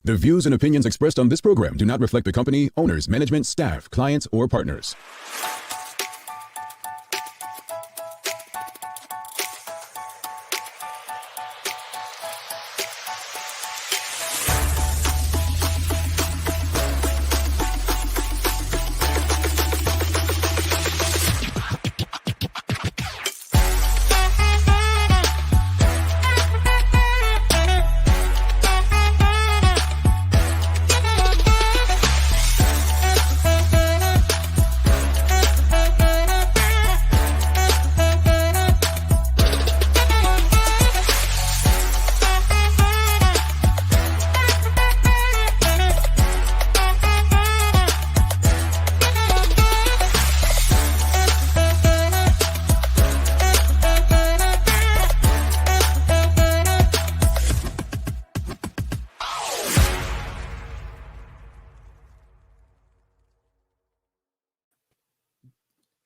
The views and opinions expressed on this program do not reflect the company, owners, management, staff, clients, or partners.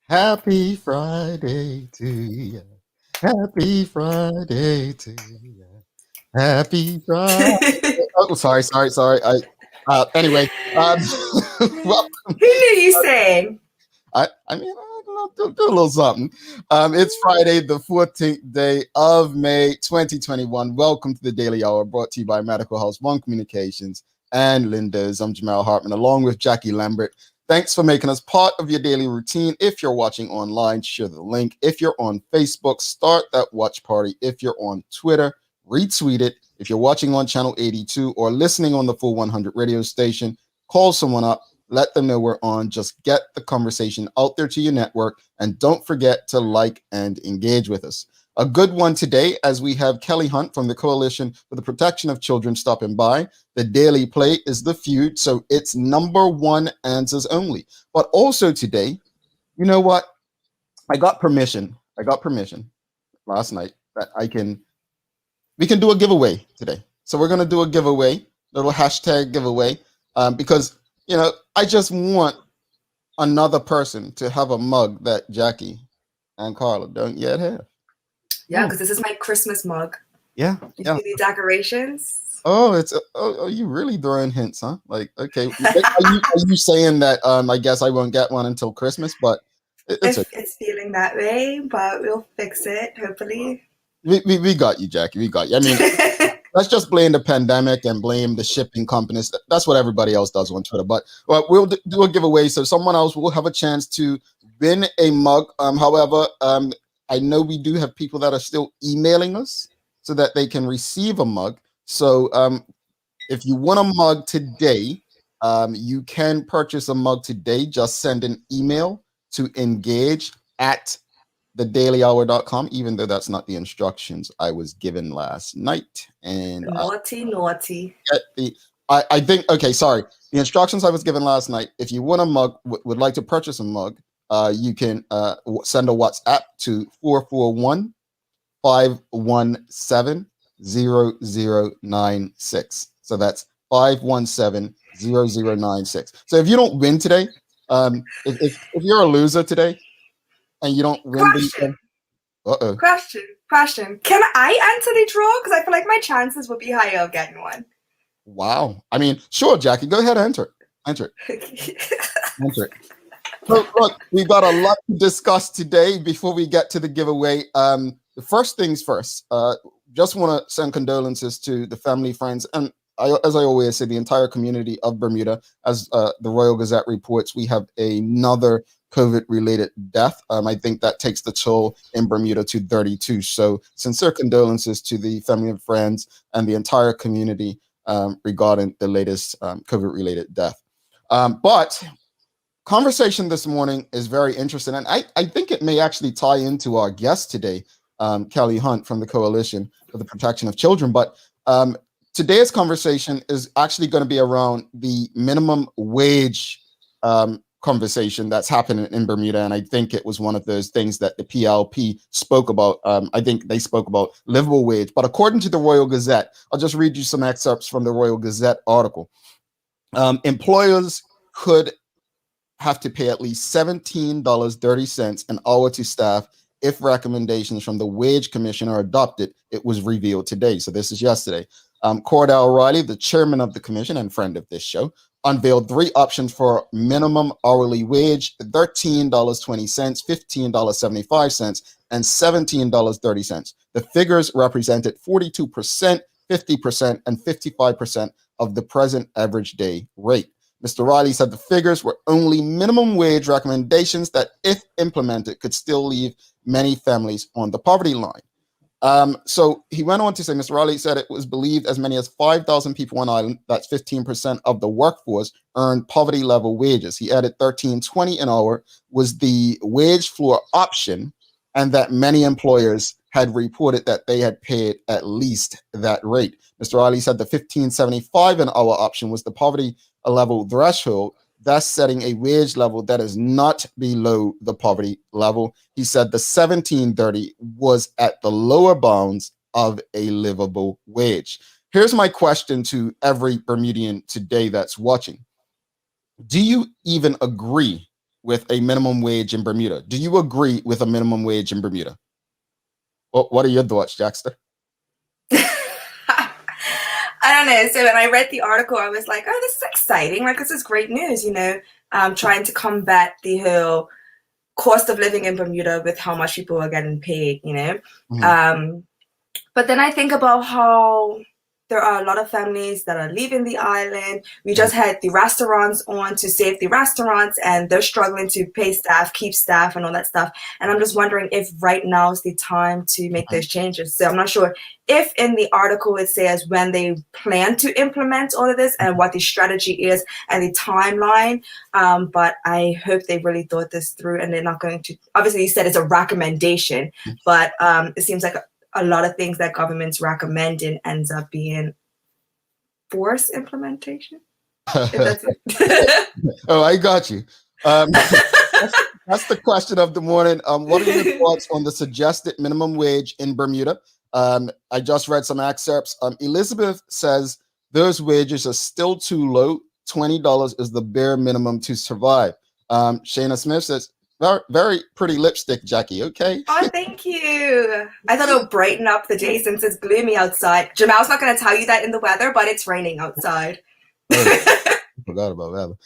Happy Friday to you. Happy Friday to you. Happy Friday. Oh, sorry. Anyway, well, Who knew you sang? I mean, I don't know, do a little something. It's Friday, the 14th day of May, 2021. Welcome to the Daily Hour, brought to you by Medical House One Communications and Linda's. I'm Jamal Hartman, along with Jackie Lambert. Thanks for making us part of your daily routine. If you're watching online, share the link. If you're on Facebook, start that watch party. If you're on Twitter, retweet it. If you're watching on channel 82 or listening on the Full 100 radio station, call someone up. Let them know we're on. Just get the conversation out there to your network. And don't forget to like and engage with us. A good one today, as we have Kelly Hunt from the Coalition for the Protection of Children stopping by. The Daily Play is the feud, so it's number one answers only. But also today, you know what? I got permission last night that we can do a giveaway today. So we're going to do a giveaway, little hashtag giveaway, because, you know, I just want another person to have a mug that Jackie and Carla don't yet have. Yeah, because this is my Christmas mug. Yeah. You see the decorations? Oh, you really throwing hints, huh? Like, okay, are you saying that? I guess I won't get one until Christmas, but it's okay. It's feeling that way, but we'll fix it hopefully. We got you, Jackie. We got you. I mean, let's just blame the pandemic and blame the shipping companies. That's what everybody else does on Twitter. But we'll do a giveaway, so someone else will have a chance to win a mug. However, I know we do have people that are still emailing us so that they can receive a mug. So if you want a mug today, you can purchase a mug today. Just send an email to engage@thedailyhour.com, even though that's not the instructions I was given last night. And naughty. I think, okay, sorry. The instructions I was given last night, if you want a mug, would like to purchase a mug, you can send a WhatsApp to 441-517-0096. So that's 517-0096. So if you don't win today, if you're a loser today and you don't win, Question. Can I enter the draw? Because I feel like my chances would be higher of getting one. Wow. I mean, sure, Jackie, go ahead and enter it. Enter it. So, look, we've got a lot to discuss today before we get to the giveaway. The first things first, just want to send condolences to the family, friends, and as I always say, the entire community of Bermuda. As the Royal Gazette reports, we have another COVID-related death. I think that takes the toll in Bermuda to 32. So sincere condolences to the family and friends and the entire community regarding the latest COVID-related death. But conversation this morning is very interesting, and I think it may actually tie into our guest today, Kelly Hunt from the Coalition for the Protection of Children. But today's conversation is actually going to be around the minimum wage conversation that's happening in Bermuda, and I think it was one of those things that the PLP spoke about. I think they spoke about livable wage, but according to the Royal Gazette, I'll just read you some excerpts from the Royal Gazette article. Employers could have to pay at least $17.30 an hour to staff if recommendations from the Wage Commission are adopted. It was revealed today. So this is yesterday. Cordell Riley, the chairman of the commission and friend of this show, unveiled 3 options for minimum hourly wage: $13.20, $15.75, and $17.30. The figures represented 42%, 50%, and 55% of the present average day rate. Mr. Riley said the figures were only minimum wage recommendations that, if implemented, could still leave many families on the poverty line. So he went on to say, Mr. Riley said it was believed as many as 5,000 people on island, that's 15% of the workforce, earned poverty level wages. He added $13.20 an hour was the wage floor option, and that many employers had reported that they had paid at least that rate. Mr. Riley said the $15.75 an hour option was the poverty level threshold, thus setting a wage level that is not below the poverty level. He said the $17.30 was at the lower bounds of a livable wage. Here's my question to every Bermudian today that's watching. Do you even agree with a minimum wage in Bermuda? Do you agree with a minimum wage in Bermuda? What are your thoughts, Jackster? I don't know. So when I read the article, I was like, oh, this is exciting. Like, this is great news, trying to combat the whole cost of living in Bermuda with how much people are getting paid, Mm-hmm. But then I think about how there are a lot of families that are leaving the island. We just had the restaurants on to save the restaurants, and they're struggling to pay staff, keep staff, and all that stuff. And I'm just wondering if right now is the time to make those changes. So I'm not sure if in the article it says when they plan to implement all of this and what the strategy is and the timeline. But I hope they really thought this through, and they're not going to. Obviously, you said it's a recommendation, but it seems like a lot of things that governments recommending ends up being forced implementation. If that's it. Oh, I got you. That's the question of the morning. What are your thoughts on the suggested minimum wage in Bermuda? I just read some excerpts. Elizabeth says those wages are still too low. $20 is the bare minimum to survive. Shayna Smith says, very, very pretty lipstick, Jackie. Okay. Oh, thank you. I thought it would brighten up the day since it's gloomy outside. Jamal's not going to tell you that in the weather, but it's raining outside. I forgot about that.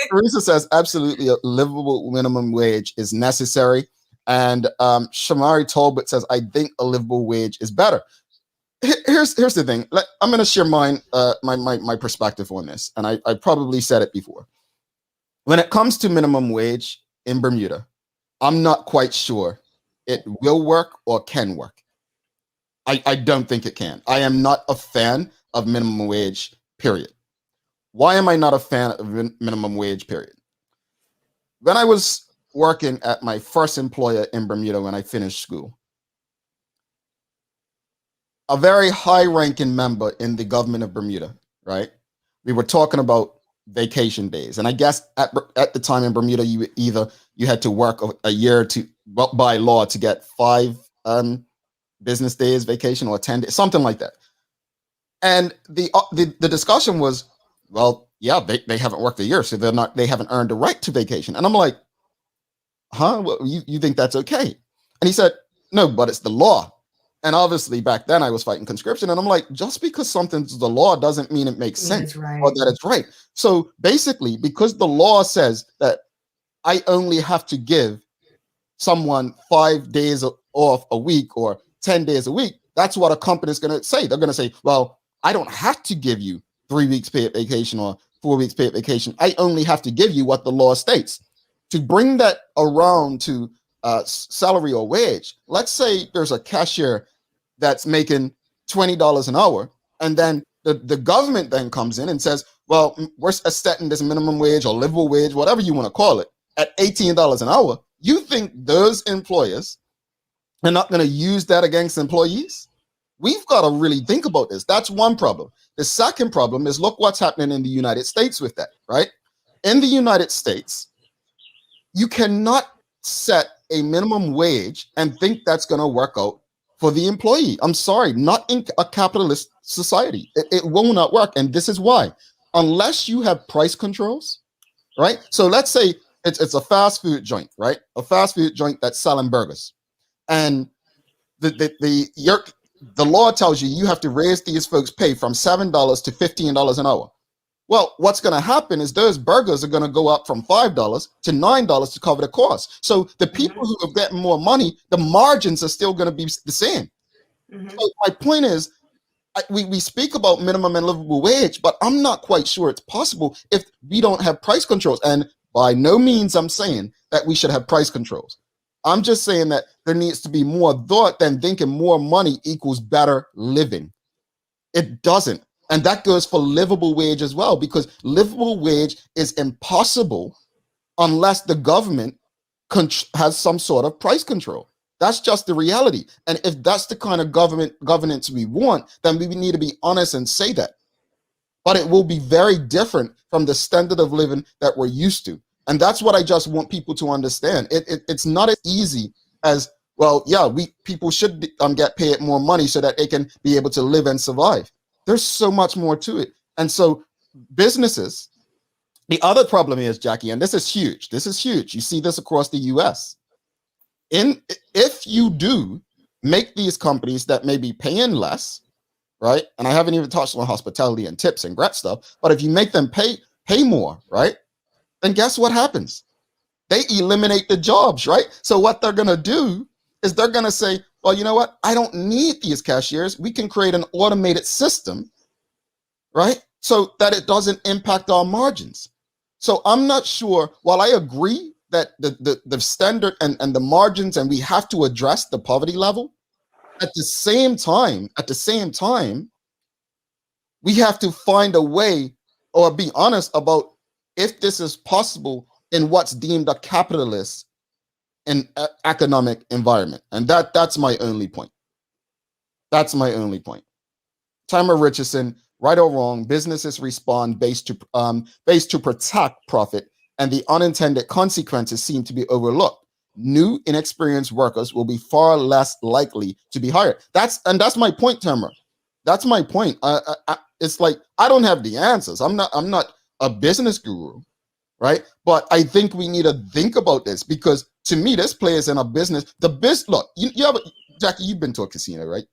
Teresa says absolutely a livable minimum wage is necessary. And Shamari Talbot says, I think a livable wage is better. Here's the thing. I'm going to share my perspective on this. And I probably said it before. When it comes to minimum wage in Bermuda, I'm not quite sure it will work or can work. I don't think it can. I am not a fan of minimum wage, period. Why am I not a fan of minimum wage, period? When I was working at my first employer in Bermuda when I finished school, a very high-ranking member in the government of Bermuda, right? We were talking about vacation days. And I guess at the time in Bermuda, you had to work a year by law to get 5 business days vacation or 10 days, something like that. And the discussion was, well, yeah, they haven't worked a year, so they haven't earned the right to vacation. And I'm like, huh? Well, you think that's okay? And he said, no, but it's the law. And obviously back then I was fighting conscription, and I'm like, just because something's the law doesn't mean it makes sense or that it's right. So basically, because the law says that I only have to give someone 5 days off a week or 10 days a week, that's what a company is going to say. They're going to say, well, I don't have to give you 3 weeks paid vacation or 4 weeks paid vacation. I only have to give you what the law states. To bring that around to salary or wage, let's say there's a cashier that's making $20 an hour, and then the government then comes in and says, well, we're setting this minimum wage or livable wage, whatever you want to call it, at $18 an hour. You think those employers are not going to use that against employees? We've got to really think about this. That's one problem. The second problem is, look what's happening in the United States with that, right? In the United States, you cannot set a minimum wage and think that's going to work out for the employee. I'm sorry, not in a capitalist society. It will not work. And this is why. Unless you have price controls, right? So let's say it's a fast food joint, right? A fast food joint that's selling burgers. And the law tells you have to raise these folks' pay from $7 to $15 an hour. Well, what's going to happen is those burgers are going to go up from $5 to $9 to cover the cost. So the people who are getting more money, the margins are still going to be the same. So my point is, we speak about minimum and livable wage, but I'm not quite sure it's possible if we don't have price controls. And by no means I'm saying that we should have price controls. I'm just saying that there needs to be more thought than thinking more money equals better living. It doesn't. And that goes for livable wage as well, because livable wage is impossible unless the government has some sort of price control. That's just the reality. And if that's the kind of governance we want, then we need to be honest and say that. But it will be very different from the standard of living that we're used to. And that's what I just want people to understand. It's not as easy as, well, yeah, people should get paid more money so that they can be able to live and survive. There's so much more to it. And so businesses, the other problem is, Jackie, and this is huge. This is huge. You see this across the US. If you do make these companies that may be paying less, right? And I haven't even touched on hospitality and tips and great stuff, but if you make them pay more, right? Then guess what happens? They eliminate the jobs, right? So what they're going to do is they're going to say, well, you know what? I don't need these cashiers. We can create an automated system, right? So that it doesn't impact our margins. So I'm not sure, while I agree that the standard and the margins, and we have to address the poverty level, at the same time, we have to find a way or be honest about if this is possible in what's deemed a capitalist and economic environment. And that's my only point. That's my only point. Tamara Richardson, right or wrong, businesses respond based to protect profit, and the unintended consequences seem to be overlooked. New, inexperienced workers will be far less likely to be hired. That's my point, Tamara. That's my point. It's like I don't have the answers. I'm not a business guru, right? But I think we need to think about this, because to me, this plays in a business. Look, you have Jackie. You've been to a casino, right?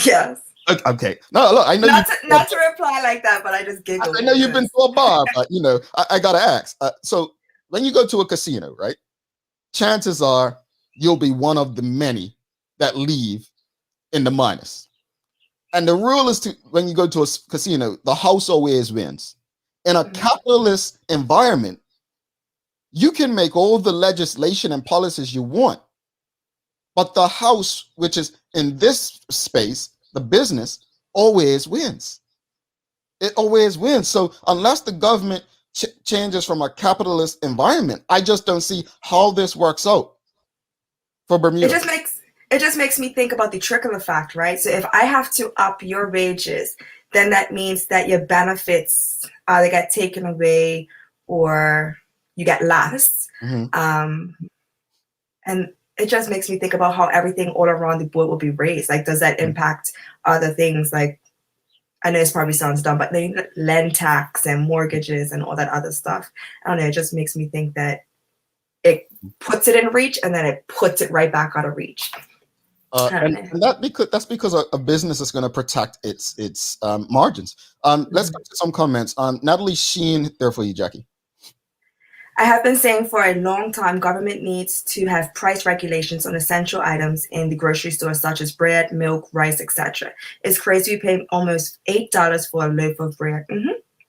Yes. Okay. No, look, I know not to reply like that, but I just giggled. I know you've been to a bar, but I gotta ask. So when you go to a casino, right? Chances are you'll be one of the many that leave in the minus. And the rule is when you go to a casino, the house always wins. In a capitalist environment, you can make all the legislation and policies you want, but the house, which is in this space, the business, always wins. It always wins. So unless the government changes from a capitalist environment, I just don't see how this works out for Bermuda. It just makes me think about the trickle effect, right? So if I have to up your wages, then that means that your benefits they get taken away or you get less. And it just makes me think about how everything all around the board will be raised. Like, does that impact other things? Like, I know this probably sounds dumb, but the land tax and mortgages and all that other stuff. I don't know. It just makes me think that it puts it in reach and then it puts it right back out of reach. And that's because a business is going to protect its margins. Let's get to some comments. Natalie Sheen, there for you, Jackie. I have been saying for a long time, government needs to have price regulations on essential items in the grocery store, such as bread, milk, rice, etc. It's crazy we pay almost $8 for a loaf of bread.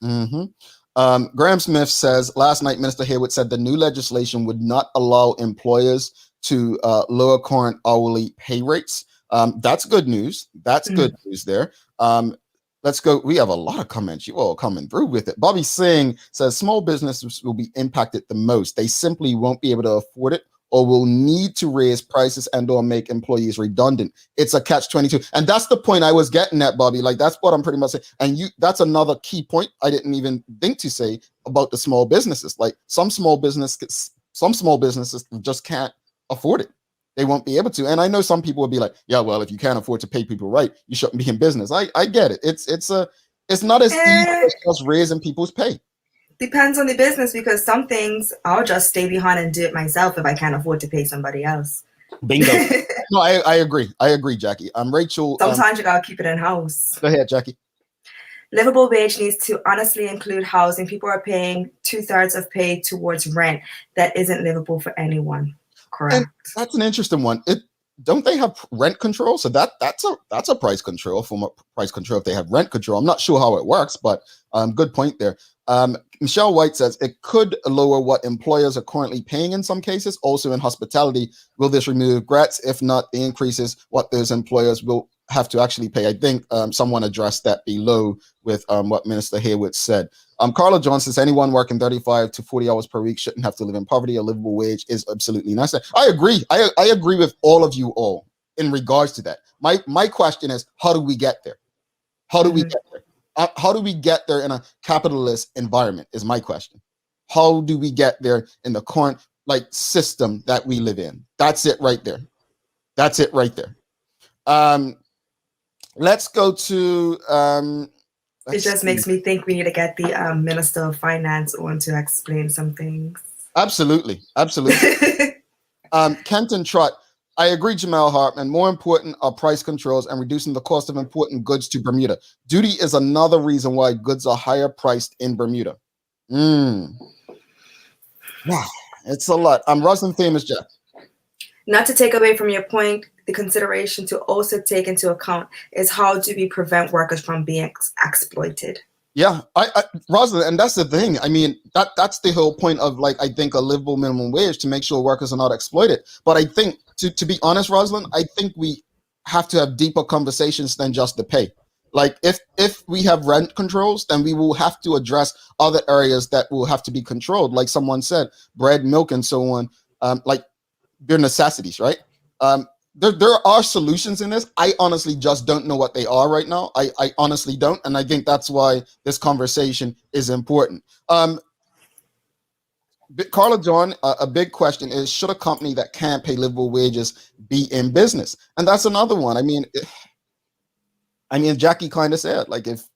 Graham Smith says, last night, Minister Haywood said the new legislation would not allow employers to lower current hourly pay rates. That's good news. That's good news there. Let's go. We have a lot of comments. You all coming through with it. Bobby Singh says small businesses will be impacted the most. They simply won't be able to afford it or will need to raise prices and or make employees redundant. It's a catch-22. And that's the point I was getting at, Bobby. Like, that's what I'm pretty much saying. And that's another key point I didn't even think to say about the small businesses. Like, some small businesses just can't afford it. They won't be able to. And I know some people will be like, yeah, well, if you can't afford to pay people right, you shouldn't be in business. I get it. It's not as easy as just raising people's pay. Depends on the business, because some things I'll just stay behind and do it myself if I can't afford to pay somebody else. Bingo. no, I agree. I agree, Jackie. Rachel. Sometimes you gotta keep it in house. Go ahead, Jackie. Livable wage needs to honestly include housing. People are paying 2/3 of pay towards rent that isn't livable for anyone. Correct. And that's an interesting one. Don't they have rent control? So that's a price control, form of price control if they have rent control. I'm not sure how it works, but good point there. Michelle White says it could lower what employers are currently paying in some cases. Also in hospitality, will this remove regrets? If not, the increases what those employers will have to actually pay. I think someone addressed that below with what Minister Haywood said. Carla Johnson says anyone working 35 to 40 hours per week shouldn't have to live in poverty. A livable wage is absolutely necessary. I agree. I agree with all of you all in regards to that. My question is, how do we get there? How do we get there? How do we get there in a capitalist environment is my question. How do we get there in the current system that we live in? That's it right there. That's it right there. Let's go to it just makes me think we need to get the Minister of Finance on to explain some things. Absolutely. Kenton Trott, I agree, Jamal Hartman. More important are price controls and reducing the cost of important goods to Bermuda. Duty is another reason why goods are higher priced in Bermuda. Yeah, it's a lot. Rosalind Famous Jeff. Not to take away from your point, the consideration to also take into account is how do we prevent workers from being exploited? Yeah, Rosalind, and that's the thing. I mean, that's the whole point of I think a livable minimum wage, to make sure workers are not exploited. But I think to be honest, Rosalind, I think we have to have deeper conversations than just the pay. If we have rent controls, then we will have to address other areas that will have to be controlled. Like someone said, bread, milk, and so on. They're necessities, right? There are solutions in this. I honestly just don't know what they are right now. I honestly don't. And I think that's why this conversation is important. Carla John, a big question is, should a company that can't pay livable wages be in business? And that's another one. I mean, Jackie kind of said, if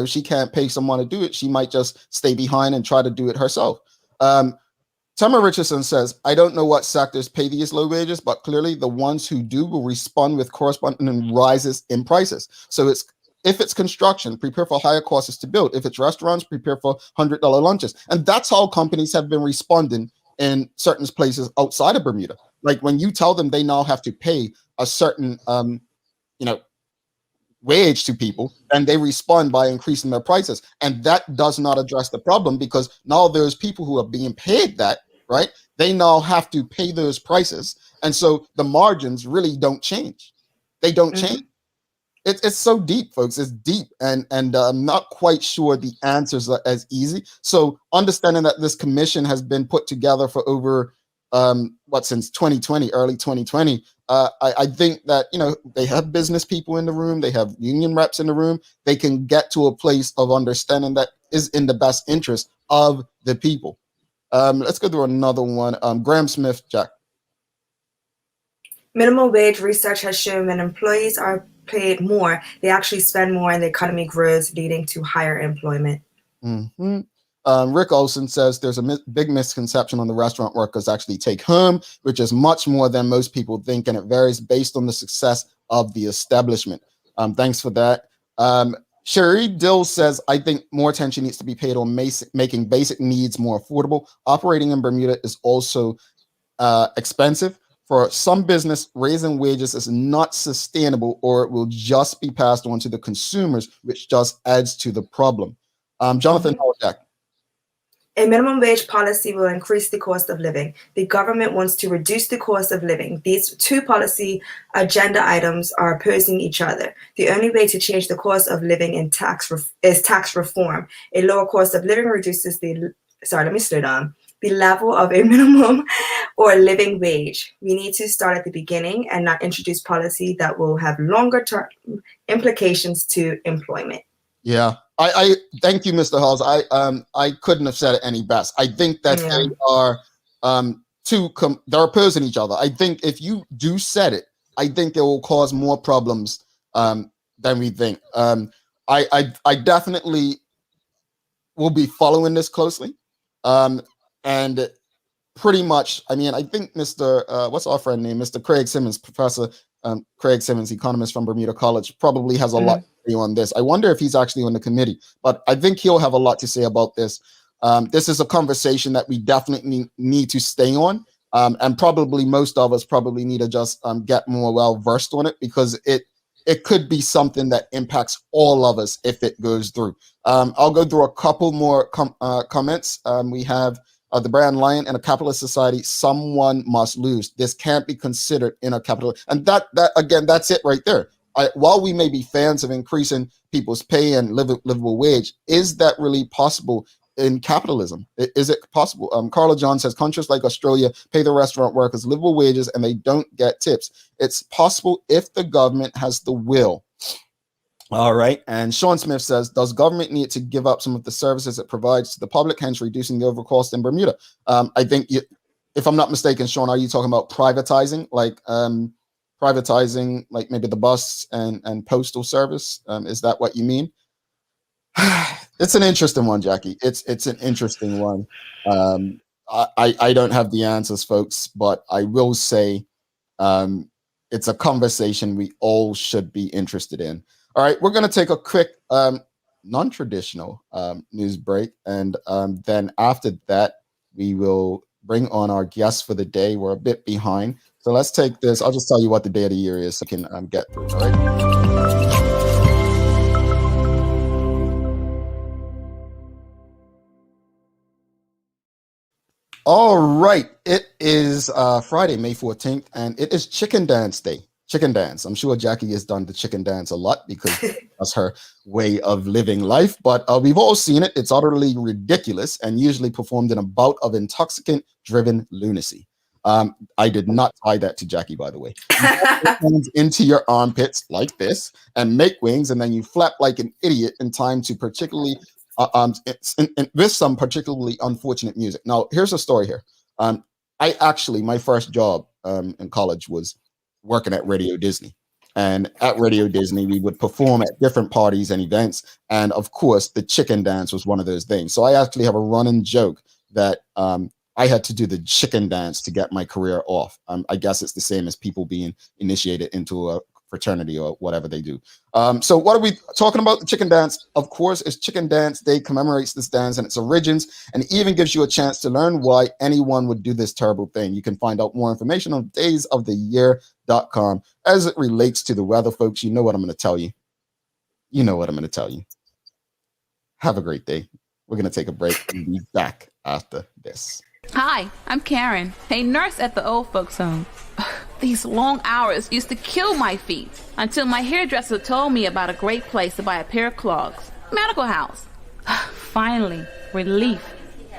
she can't pay someone to do it, she might just stay behind and try to do it herself. Tamara Richardson says, I don't know what sectors pay these low wages, but clearly the ones who do will respond with corresponding rises in prices. So if it's construction, prepare for higher costs to build. If it's restaurants, prepare for $100 lunches. And that's how companies have been responding in certain places outside of Bermuda. When you tell them they now have to pay a certain, wage to people, and they respond by increasing their prices. And that does not address the problem, because now there's people who are being paid that, right? They now have to pay those prices. And so the margins really don't change. They don't change. It's so deep, folks. It's deep. And I'm not quite sure the answers are as easy. So understanding that this commission has been put together for over since 2020, early 2020, I think that, they have business people in the room, they have union reps in the room, they can get to a place of understanding that is in the best interest of the people. Let's go through another one. Graham Smith, Jack. Minimum wage research has shown when employees are paid more, they actually spend more and the economy grows, leading to higher employment. Rick Olson says there's a big misconception on the restaurant workers actually take home, which is much more than most people think, and it varies based on the success of the establishment. Thanks for that. Cherie Dill says, I think more attention needs to be paid on making basic needs more affordable. Operating in Bermuda is also expensive. For some business, raising wages is not sustainable, or it will just be passed on to the consumers, which just adds to the problem. Jonathan Howard. A minimum wage policy will increase the cost of living. The government wants to reduce the cost of living. These two policy agenda items are opposing each other. The only way to change the cost of living is tax reform. A lower cost of living reduces the level of a minimum or living wage. We need to start at the beginning and not introduce policy that will have longer term implications to employment. Yeah. I thank you, Mr. Halls. I couldn't have said it any best. I think that they are they're opposing each other. I think if you do set it, I think it will cause more problems than we think. I definitely will be following this closely, and pretty much. I mean, I think Mr. What's our friend name? Mr. Craig Simmons, Professor Craig Simmons, economist from Bermuda College, probably has a lot to say on this. I wonder if he's actually on the committee, but I think he'll have a lot to say about this. This is a conversation that we definitely need to stay on. And probably most of us probably need to just get more well versed on it, because it could be something that impacts all of us if it goes through. I'll go through a couple more comments. We have the Brand Lion: in a capitalist society, someone must lose. This can't be considered in a capitalist. And that again, that's it right there. While we may be fans of increasing people's pay and livable wage, is that really possible in capitalism? Is it possible? Carla John says countries like Australia pay the restaurant workers livable wages and they don't get tips. It's possible if the government has the will. All right. And Sean Smith says, does government need to give up some of the services it provides to the public, hence reducing the overall cost in Bermuda? I think, if I'm not mistaken, Sean, are you talking about privatizing, like maybe the bus and postal service? Is that what you mean? It's an interesting one, Jackie. It's an interesting one. I don't have the answers, folks, but I will say it's a conversation we all should be interested in. All right, we're going to take a quick non-traditional news break, and then after that, we will bring on our guests for the day. We're a bit behind, so let's take this. I'll just tell you what the day of the year is so you can get through. All right. All right, it is Friday, May 14th, and it is Chicken Dance Day. Chicken dance. I'm sure Jackie has done the chicken dance a lot because that's her way of living life, but we've all seen it. It's utterly ridiculous and usually performed in a bout of intoxicant-driven lunacy. I did not tie that to Jackie, by the way. You put your into your armpits like this and make wings, and then you flap like an idiot in time to particularly with some particularly unfortunate music. Now, here's a story here. My first job in college was working at Radio Disney. And at Radio Disney, we would perform at different parties and events. And of course, the chicken dance was one of those things. So I actually have a running joke that I had to do the chicken dance to get my career off. I guess it's the same as people being initiated into a fraternity or whatever they do. So what are we talking about? The chicken dance, of course, is Chicken Dance Day, commemorates this dance and its origins, and even gives you a chance to learn why anyone would do this terrible thing. You can find out more information on daysoftheyear.com. As it relates to the weather, folks, you know what I'm going to tell you. You know what I'm going to tell you. Have a great day. We're going to take a break and be back after this. Hi, I'm Karen, a nurse at the old folks home. These long hours used to kill my feet until my hairdresser told me about a great place to buy a pair of clogs. Medical House. Finally, relief.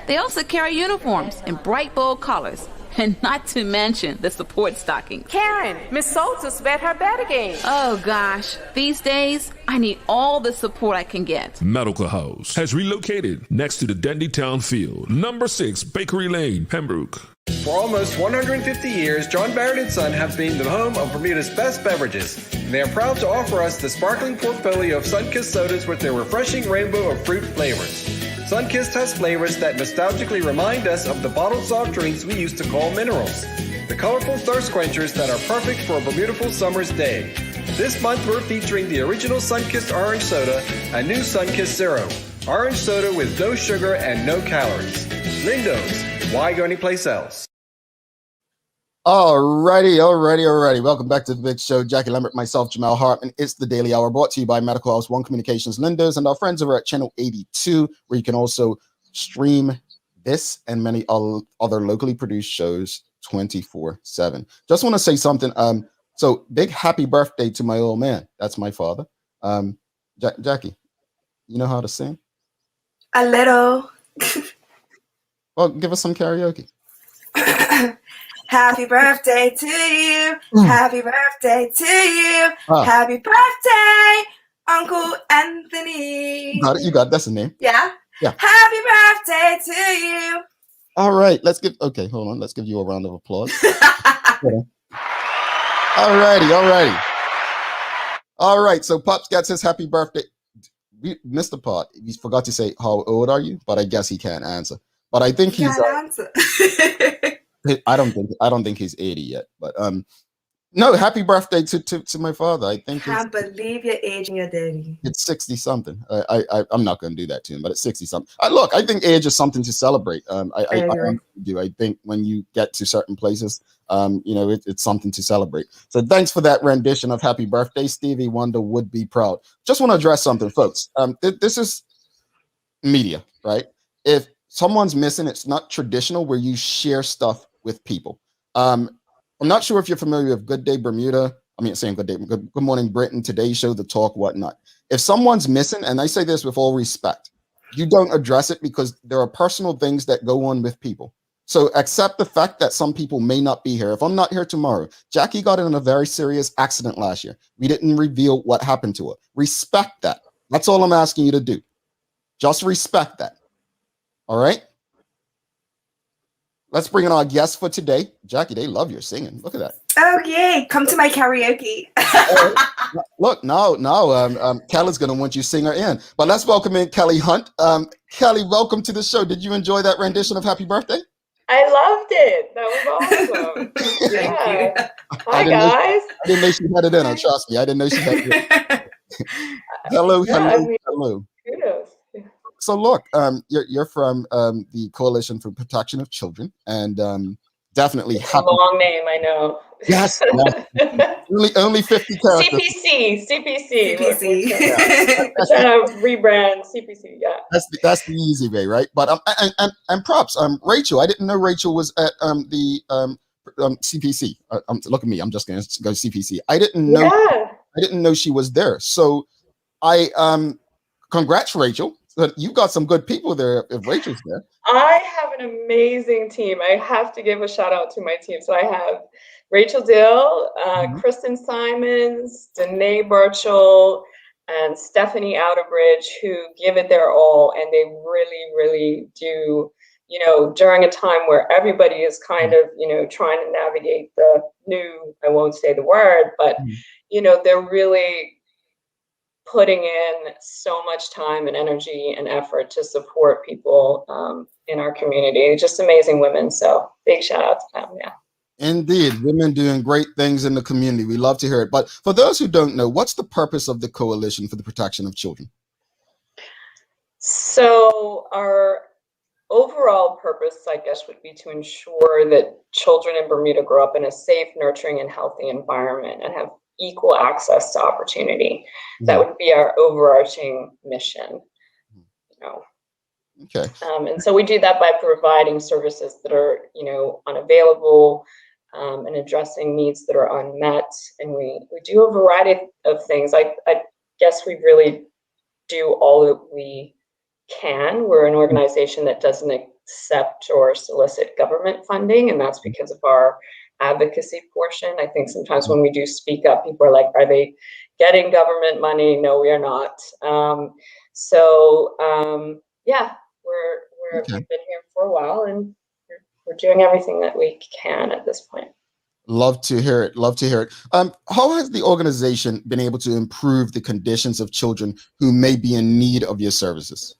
They also carry uniforms in bright, bold colors. And not to mention the support stocking. Karen, Miss Soltis bet her bet again. Oh gosh, these days, I need all the support I can get. Medical House has relocated next to the Dendy Town Field, number 6 Bakery Lane, Pembroke. For almost 150 years, John Barrett & Son have been the home of Bermuda's best beverages. And they are proud to offer us the sparkling portfolio of Sunkist sodas with their refreshing rainbow of fruit flavors. Sunkist has flavors that nostalgically remind us of the bottled soft drinks we used to call minerals. The colorful thirst quenchers that are perfect for a beautiful summer's day. This month we're featuring the original Sunkist Orange Soda and new Sunkist Zero. Orange soda with no sugar and no calories. Lindo's. Why go anyplace else? Alrighty. Welcome back to the big show. Jackie Lambert, myself, Jamal Hartman. It's the Daily Hour, brought to you by Medical House One Communications, Lindo's, and our friends over at Channel 82, where you can also stream this and many other locally produced shows 24/7. Just want to say something. So big happy birthday to my old man. That's my father. Jackie, you know how to sing? A little. Well, give us some karaoke. Happy birthday to you. Happy birthday to you. Happy birthday, Uncle Anthony. You got it. That's the name. Yeah? Yeah. Happy birthday to you. All right. Let's give you a round of applause. Alrighty. All right. So Pops gets his happy birthday. Mr. Pot, he forgot to say, how old are you? But I guess he can't answer. But I think he's. Answer. I don't think he's 80 yet. But No, happy birthday to my father. I think Can't believe you're aging your daddy. it's 60 something. I'm not going to do that to him, but it's 60 something. Look, I think age is something to celebrate. I agree. do. I think when you get to certain places, it's something to celebrate. So thanks for that rendition of Happy Birthday. Stevie Wonder would be proud. Just want to address something, folks. This is media, right? If someone's missing, it's not traditional where you share stuff with people. I'm not sure if you're familiar with Good Day Bermuda. I mean, saying Good Day, Good Morning Britain, Today Show, The Talk, whatnot. If someone's missing, and I say this with all respect, you don't address it because there are personal things that go on with people. So accept the fact that some people may not be here. If I'm not here tomorrow, Jackie got in a very serious accident last year. We didn't reveal what happened to her. Respect that. That's all I'm asking you to do. Just respect that. All right? Let's bring in our guest for today. Jackie, they love your singing. Look at that. Oh, yay. Come to my karaoke. Look, now, Kelly's going to want you to sing her in. But let's welcome in Kelly Hunt. Kelly, welcome to the show. Did you enjoy that rendition of Happy Birthday? I loved it. That was awesome. Thank you. Hi, guys. I didn't know she had it in her. Trust me, I didn't know she had it in. Hello. Kudos. So look, you're from the Coalition for Protection of Children, and definitely it's a long name, I know. Yes. only 50 characters. CPC. Yeah. We're trying to rebrand CPC. Yeah. That's the easy way, right? But and props. Rachel, I didn't know Rachel was at the CPC. Look at me. I'm just going to go CPC. I didn't know. Yeah. I didn't know she was there. So I congrats, Rachel. But you've got some good people there if Rachel's there. I have an amazing team. I have to give a shout out to my team. So I have Rachel Dill, Kristen Simons, Danae Burchell, and Stephanie Outerbridge, who give it their all. And they really, really do, during a time where everybody is kind of, trying to navigate the new, I won't say the word, but, they're really putting in so much time and energy and effort to support people in our community. Just amazing women. So big shout out to them. Yeah. Indeed. Women doing great things in the community. We love to hear it. But for those who don't know, what's the purpose of the Coalition for the Protection of Children? So our overall purpose, I guess, would be to ensure that children in Bermuda grow up in a safe, nurturing, and healthy environment and have equal access to opportunity. That would be our overarching mission. Okay. And so we do that by providing services that are, unavailable and addressing needs that are unmet. And we do a variety of things. I guess we really do all that we can. We're an organization that doesn't accept or solicit government funding, and that's because of our advocacy portion. I think sometimes when we do speak up, people are like, are they getting government money? No, we are not. We've been here for a while, and we're doing everything that we can at this point. Love to hear it. How has the organization been able to improve the conditions of children who may be in need of your services?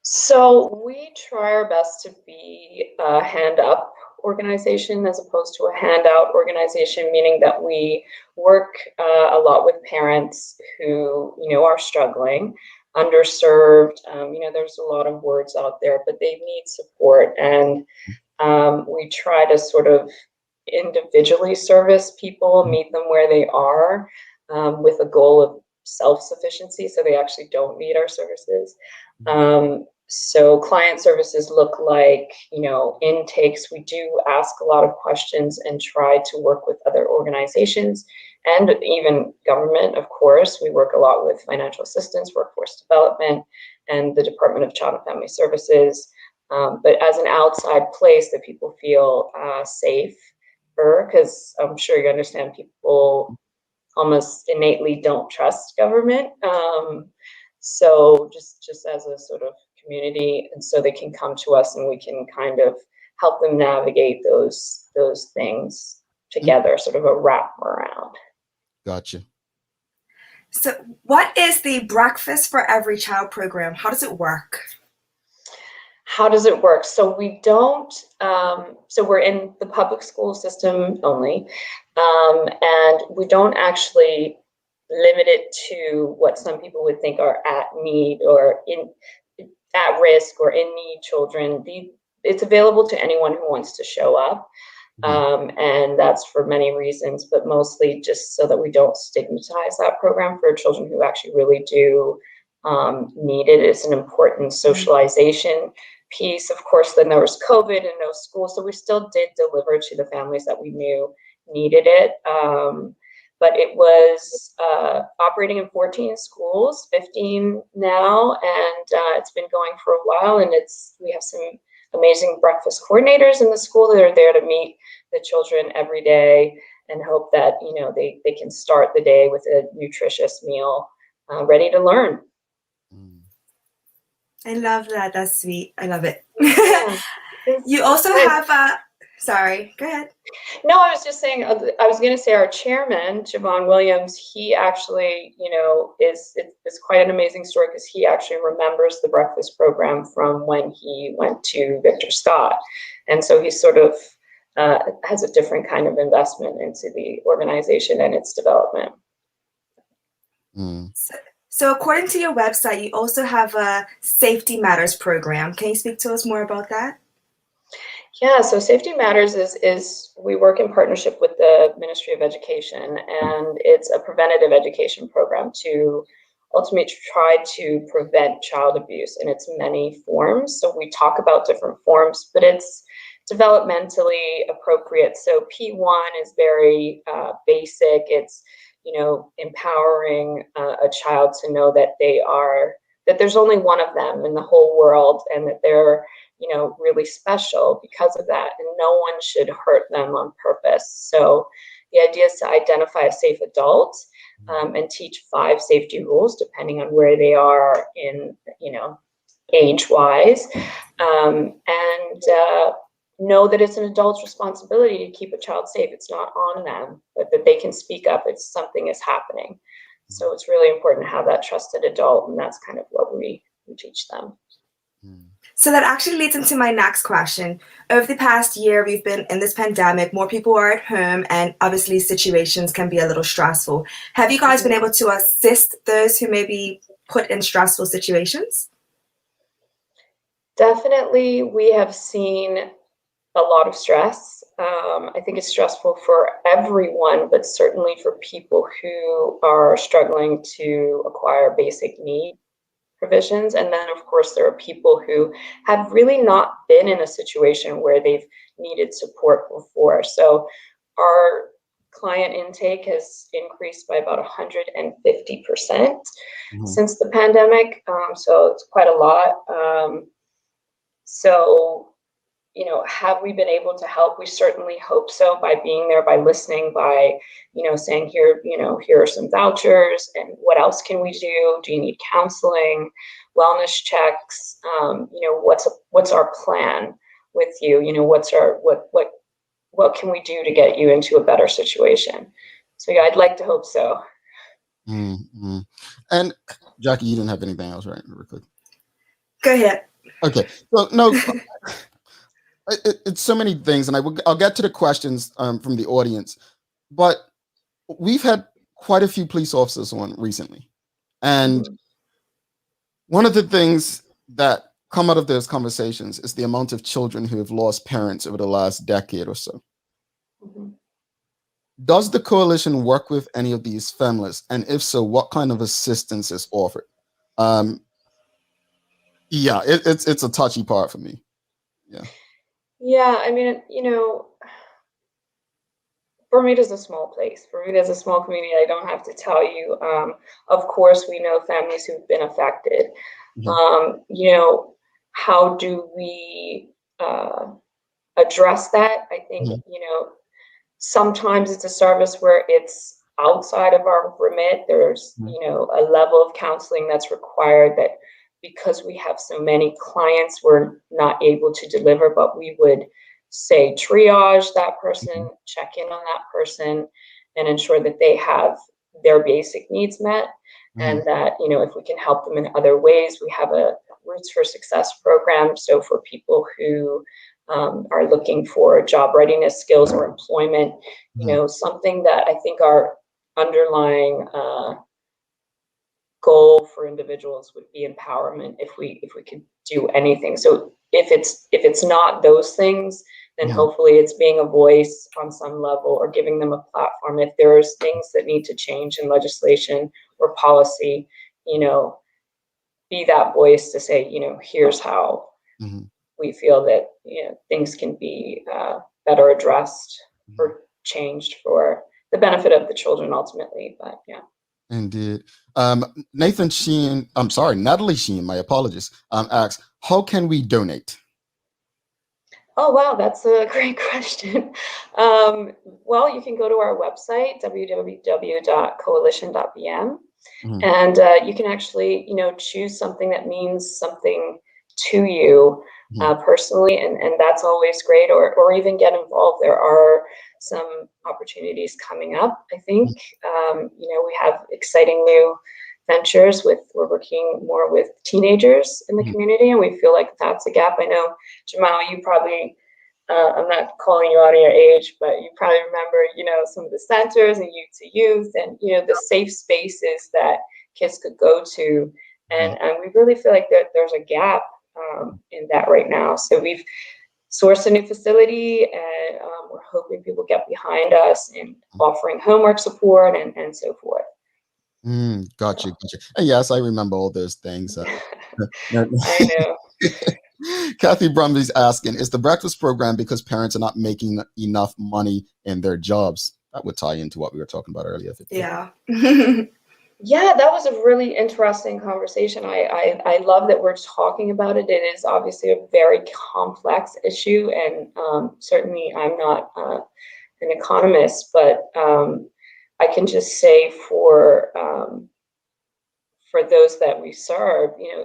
So we try our best to be a hand up organization as opposed to a handout organization, meaning that we work a lot with parents who, are struggling, underserved. There's a lot of words out there, but they need support. And we try to sort of individually service people, meet them where they are, with a goal of self-sufficiency, so they actually don't need our services. So client services look like, intakes. We do ask a lot of questions and try to work with other organizations and even government, of course. We work a lot with financial assistance, workforce development, and the Department of Child and Family Services. But as an outside place that people feel safe, because I'm sure you understand people almost innately don't trust government. So just as a sort of community, and so they can come to us and we can kind of help them navigate those things together, sort of a wrap around. Gotcha. So what is the Breakfast for Every Child program? How does it work? how does it work? So we don't, so we're in the public school system only, and we don't actually limit it to what some people would think are at need or at risk or in need children. It's available to anyone who wants to show up. And that's for many reasons, but mostly just so that we don't stigmatize that program for children who actually really do need it. It's an important socialization piece. Of course, then there was COVID and no school, so we still did deliver to the families that we knew needed it. But it was operating in 14 schools, 15 now, and it's been going for a while. And we have some amazing breakfast coordinators in the school that are there to meet the children every day and hope that they can start the day with a nutritious meal, ready to learn. I love that. That's sweet. I love it. Yeah. You also have sorry, go ahead. No, I was just saying, I was going to say our chairman, Javon Williams, he actually, it's quite an amazing story because he actually remembers the breakfast program from when he went to Victor Scott. And so he sort of has a different kind of investment into the organization and its development. So according to your website, you also have a Safety Matters program. Can you speak to us more about that? Yeah, so Safety Matters is we work in partnership with the Ministry of Education, and it's a preventative education program to ultimately try to prevent child abuse in its many forms. So we talk about different forms, but it's developmentally appropriate. So P1 is very basic. It's empowering a child to know that that there's only one of them in the whole world, and that they're really special because of that, and no one should hurt them on purpose. So the idea is to identify a safe adult and teach 5 safety rules depending on where they are in age-wise, and know that it's an adult's responsibility to keep a child safe. It's not on them, but that they can speak up if something is happening. So it's really important to have that trusted adult, and that's kind of what we teach them. So that actually leads into my next question. Over the past year, we've been in this pandemic. More people are at home, and obviously situations can be a little stressful. Have you guys been able to assist those who may be put in stressful situations? Definitely, we have seen a lot of stress. I think it's stressful for everyone, but certainly for people who are struggling to acquire basic need provisions. And then, of course, there are people who have really not been in a situation where they've needed support before. So our client intake has increased by about 150% since the pandemic. So it's quite a lot. So have we been able to help? We certainly hope so, by being there, by listening, by, saying here are some vouchers, and what else can we do? Do you need counseling, wellness checks? What's our plan with you? What can we do to get you into a better situation? So yeah, I'd like to hope so. And Jackie, you didn't have anything else, right? Real quick. Go ahead. Okay. So no. It's so many things, and I'll get to the questions from the audience, but we've had quite a few police officers on recently, and one of the things that come out of those conversations is the amount of children who have lost parents over the last decade or so. Does the coalition work with any of these families, and if so, what kind of assistance is offered? Yeah, it's a touchy part for me. Yeah, I mean, Bermuda is a small place. Bermuda is a small community. I don't have to tell you. Of course, we know families who've been affected. How do we address that? I think, sometimes it's a service where it's outside of our remit. There's, a level of counseling that's required that, because we have so many clients, we're not able to deliver, but we would say triage that person, check in on that person, and ensure that they have their basic needs met, and that, you know, if we can help them in other ways. We have a Roots for Success program. So for people who are looking for job readiness skills or employment, you know, something that I think our underlying goal for individuals would be empowerment if we could do anything. So if it's not those things, then hopefully it's being a voice on some level or giving them a platform. If there's things that need to change in legislation or policy, you know, be that voice to say, you know, here's how we feel that, you know, things can be better addressed or changed for the benefit of the children ultimately. But yeah. Indeed. Natalie Sheen, my apologies, asks, how can we donate? Oh, wow, that's a great question. Well, you can go to our website, www.coalition.bm, and you can actually, you know, choose something that means something to you personally, and that's always great, or even get involved. There are some opportunities coming up, I think. You know, we have exciting new ventures we're working more with teenagers in the community, and we feel like that's a gap. I know, Jamal, you probably, I'm not calling you out of your age, but you probably remember, you know, some of the centers and Youth to Youth, and, you know, the safe spaces that kids could go to. And we really feel like there's a gap in that right now. So we've sourced a new facility, and we're hoping people get behind us in offering homework support and so forth. Gotcha. And yes, I remember all those things. I know. Kathy Brumby's asking, is the breakfast program because parents are not making enough money in their jobs? That would tie into what we were talking about earlier. Yeah. Yeah, that was a really interesting conversation. I love that we're talking about it. It is obviously a very complex issue, and certainly I'm not an economist, but I can just say for those that we serve, you know,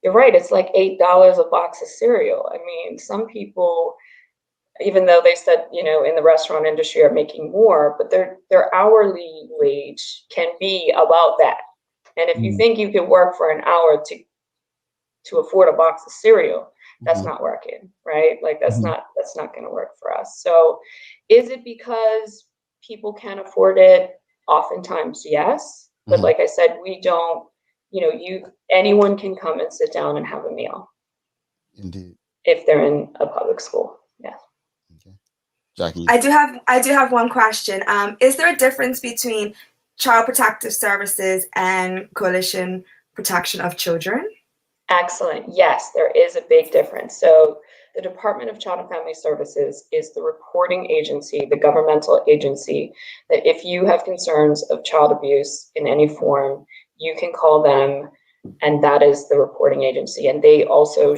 you're right. It's like $8 a box of cereal. I mean, some people, even though they said, you know, in the restaurant industry are making more, but their hourly wage can be about that. And if you think you can work for an hour to afford a box of cereal, that's not working, right? Like that's not going to work for us. So is it because people can't afford it? Oftentimes, yes. But like I said, we don't, you know, anyone can come and sit down and have a meal. Indeed. If they're in a public school. Yeah. Okay. Jackie. I do have one question. Is there a difference between Child Protective Services and Coalition Protection of Children? Excellent. Yes, there is a big difference. So the Department of Child and Family Services is the reporting agency, the governmental agency, that if you have concerns of child abuse in any form, you can call them, and that is the reporting agency. And they also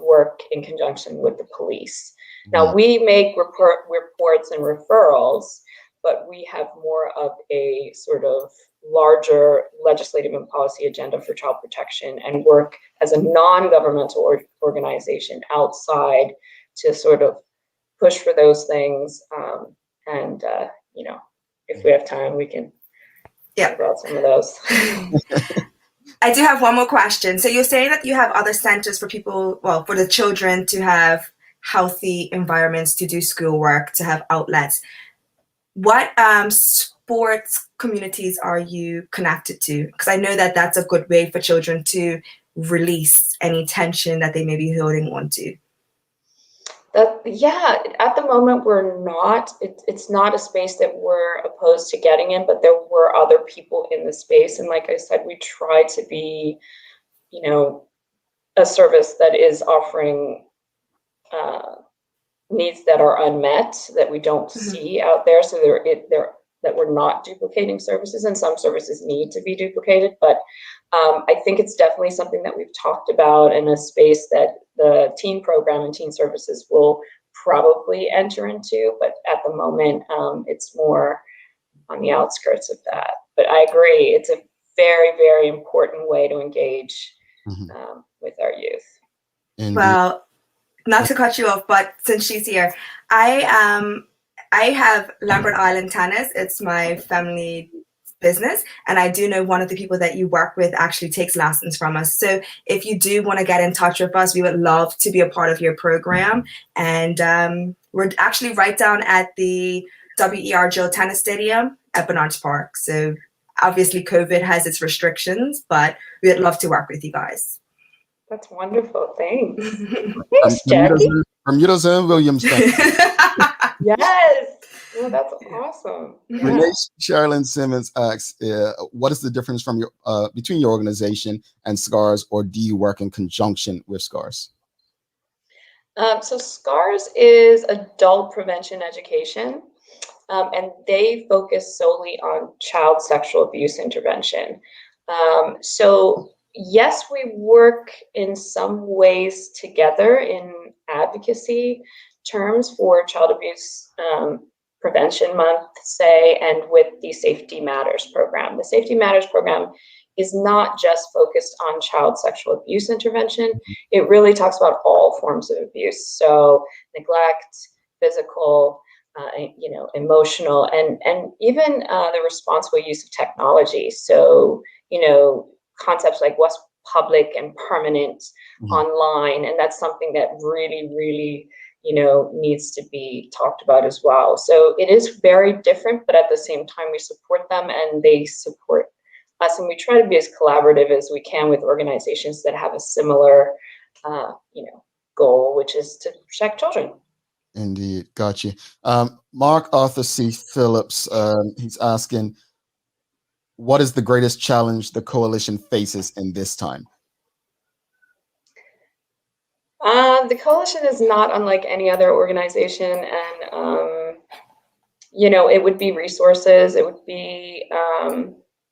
work in conjunction with the police. Now, we make reports and referrals, but we have more of a sort of larger legislative and policy agenda for child protection, and work as a non-governmental organization outside to sort of push for those things. And you know, if we have time, we can talk about some of those. I do have one more question. So you're saying that you have other centers for people, well, for the children to have healthy environments to do schoolwork, to have outlets. What sports communities are you connected to? Because I know that that's a good way for children to release any tension that they may be holding on to. Yeah, at the moment we're not. It's not a space that we're opposed to getting in, but there were other people in the space, and like I said, we try to be, you know, a service that is offering needs that are unmet, that we don't see out there. So that we're not duplicating services, and some services need to be duplicated. But I think it's definitely something that we've talked about in a space that the teen program and teen services will probably enter into. But at the moment, it's more on the outskirts of that. But I agree, it's a very, very important way to engage with our youth. Well, not to cut you off, but since she's here, I have Lambert Island tennis. It's my family business. And I do know one of the people that you work with actually takes lessons from us. So if you do want to get in touch with us, we would love to be a part of your program. And we're actually right down at the WER Jill Tennis Stadium at Bernards Park. So obviously COVID has its restrictions, but we would love to work with you guys. That's wonderful. Thanks. Thanks, Jackie. Bermuda's in Williamstown. Yes. Well, that's awesome. Renee Sherilyn Simmons asks, what is the difference from your between your organization and SCARS, or do you work in conjunction with SCARS? So SCARS is adult prevention education, and they focus solely on child sexual abuse intervention. So yes, we work in some ways together in advocacy terms for child abuse prevention month, say, and with the Safety Matters program. The Safety Matters program is not just focused on child sexual abuse intervention. It really talks about all forms of abuse. So neglect, physical, emotional, and even the responsible use of technology. So, concepts like what's public and permanent online. And that's something that really, really, needs to be talked about as well. So it is very different, but at the same time, we support them and they support us. And we try to be as collaborative as we can with organizations that have a similar, goal, which is to protect children. Indeed. Got you. Mark Arthur C. Phillips, he's asking, what is the greatest challenge the coalition faces in this time? The coalition is not unlike any other organization, and it would be resources. It would be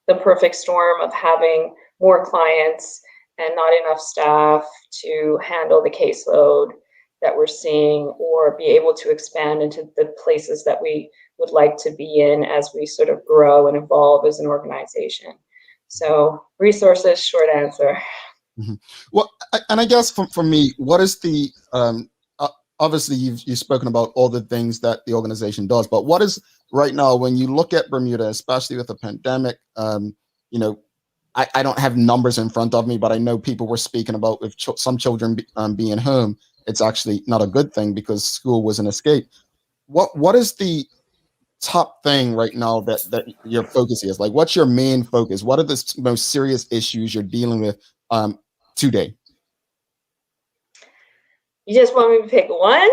the perfect storm of having more clients and not enough staff to handle the caseload that we're seeing, or be able to expand into the places that we would like to be in as we sort of grow and evolve as an organization. So resources, short answer. Well, and I guess for me, what is the obviously you've spoken about all the things that the organization does, but what is right now when you look at Bermuda, especially with the pandemic? I don't have numbers in front of me, but I know people were speaking about with some children being home. It's actually not a good thing because school was an escape. What is the top thing right now that your focus is? Like, what's your main focus? What are the most serious issues you're dealing with today? You just want me to pick one?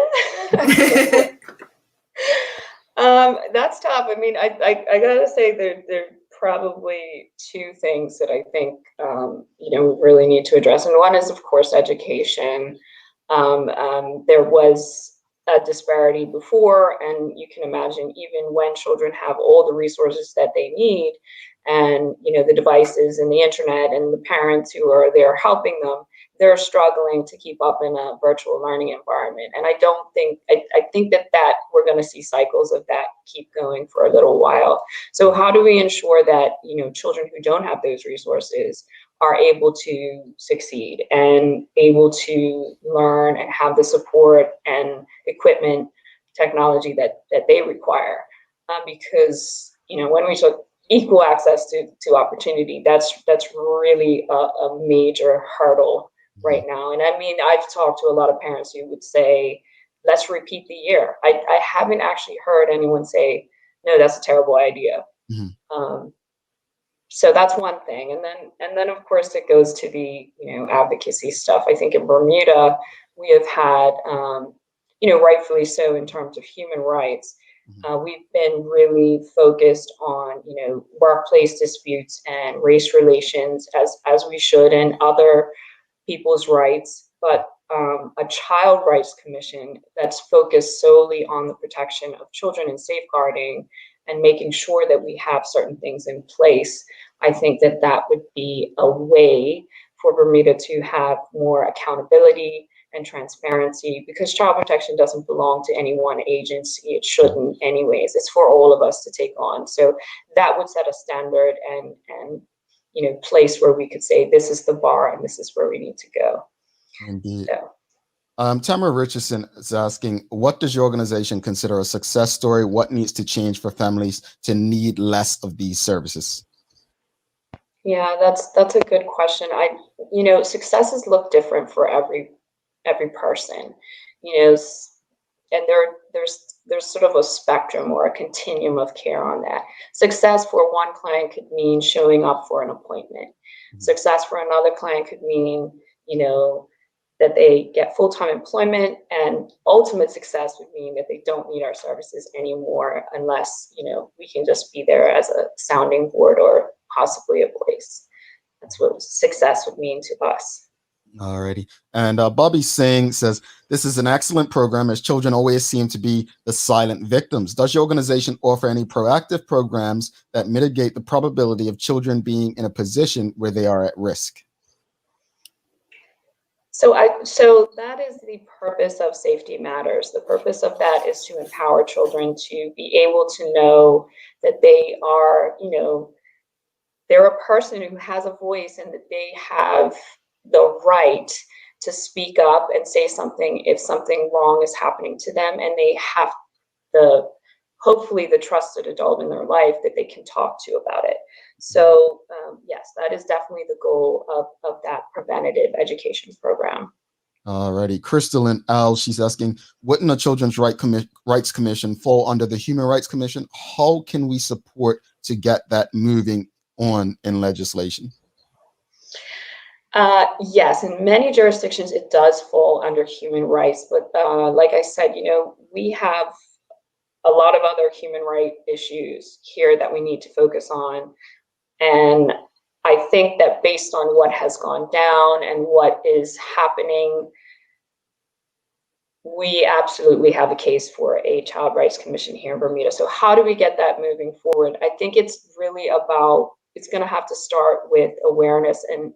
That's tough. I mean, I gotta say there are probably two things that I think we really need to address, and one is, of course, education. There was a disparity before, and you can imagine even when children have all the resources that they need, and the devices and the internet and the parents who are there helping them, they're struggling to keep up in a virtual learning environment. And I think that we're going to see cycles of that keep going for a little while. So how do we ensure that children who don't have those resources are able to succeed and able to learn and have the support and equipment, technology that they require? Because when we talk equal access to opportunity, that's really a major hurdle right now. And I mean, I've talked to a lot of parents who would say, let's repeat the year. I haven't actually heard anyone say, no, that's a terrible idea. So that's one thing. And then of course it goes to the advocacy stuff. I think in Bermuda we have had rightfully so in terms of human rights. We've been really focused on workplace disputes and race relations as we should, and other people's rights, but a child rights commission that's focused solely on the protection of children and safeguarding and making sure that we have certain things in place. I think that would be a way for Bermuda to have more accountability and transparency, because child protection doesn't belong to any one agency. It shouldn't anyways. It's for all of us to take on. So that would set a standard and place where we could say, this is the bar and this is where we need to go. Indeed. So. Tamara Richardson is asking, what does your organization consider a success story? What needs to change for families to need less of these services? Yeah, that's a good question. Successes look different for every person, and there's sort of a spectrum or a continuum of care on that. Success for one client could mean showing up for an appointment. Success for another client could mean, that they get full-time employment, and ultimate success would mean that they don't need our services anymore unless, we can just be there as a sounding board or possibly a voice. That's what success would mean to us. Alrighty. And Bobby Singh says, this is an excellent program as children always seem to be the silent victims. Does your organization offer any proactive programs that mitigate the probability of children being in a position where they are at risk? So that is the purpose of Safety Matters. The purpose of that is to empower children to be able to know that they are, they're a person who has a voice and that they have the right to speak up and say something if something wrong is happening to them, and they have hopefully the trusted adult in their life that they can talk to about it. So yes, that is definitely the goal of that preventative education program. Alrighty. Crystal and Al, she's asking, wouldn't a Children's Rights Commission fall under the Human Rights Commission? How can we support to get that moving on in legislation? Yes, in many jurisdictions, it does fall under human rights. But like I said, we have a lot of other human rights issues here that we need to focus on. And I think that based on what has gone down and what is happening, we absolutely have a case for a Child Rights Commission here in Bermuda. So how do we get that moving forward? I think it's really it's going to have to start with awareness and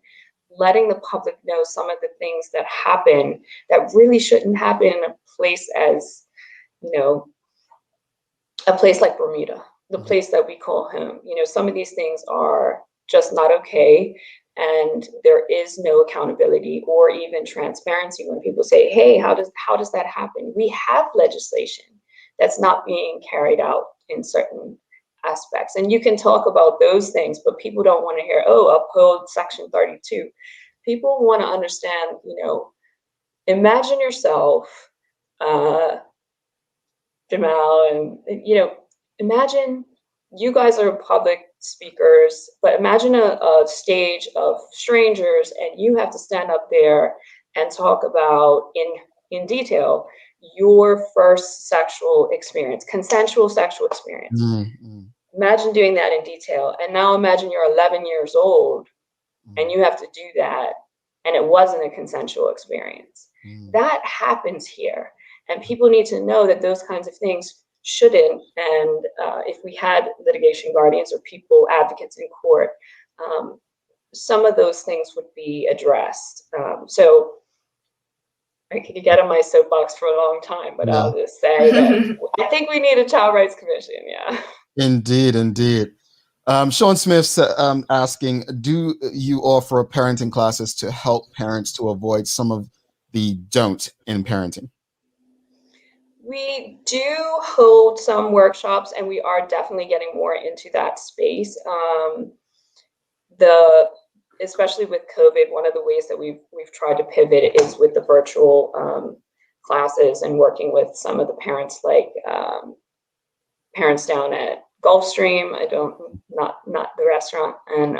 letting the public know some of the things that happen that really shouldn't happen in a place as, a place like Bermuda, the place that we call home. Some of these things are just not okay. And there is no accountability or even transparency when people say, hey, how does that happen? We have legislation that's not being carried out in certain aspects. And you can talk about those things, but people don't want to hear, uphold Section 32. People want to understand, imagine yourself, Jamal, and, imagine you guys are public speakers, but imagine a stage of strangers and you have to stand up there and talk about in detail your first sexual experience, consensual sexual experience. Mm-hmm. Imagine doing that in detail. And now imagine you're 11 years old and you have to do that and it wasn't a consensual experience. That happens here. And people need to know that those kinds of things shouldn't. And if we had litigation guardians or people, advocates in court, some of those things would be addressed. So I could get on my soapbox for a long time, but I'll just say that I think we need a Child Rights Commission. Yeah. Indeed. Sean Smith's asking, do you offer parenting classes to help parents to avoid some of the don't in parenting? We do hold some workshops, and we are definitely getting more into that space. Especially with COVID, one of the ways that we've tried to pivot is with the virtual classes and working with some of the parents, like parents down at Gulfstream. Not the restaurant, and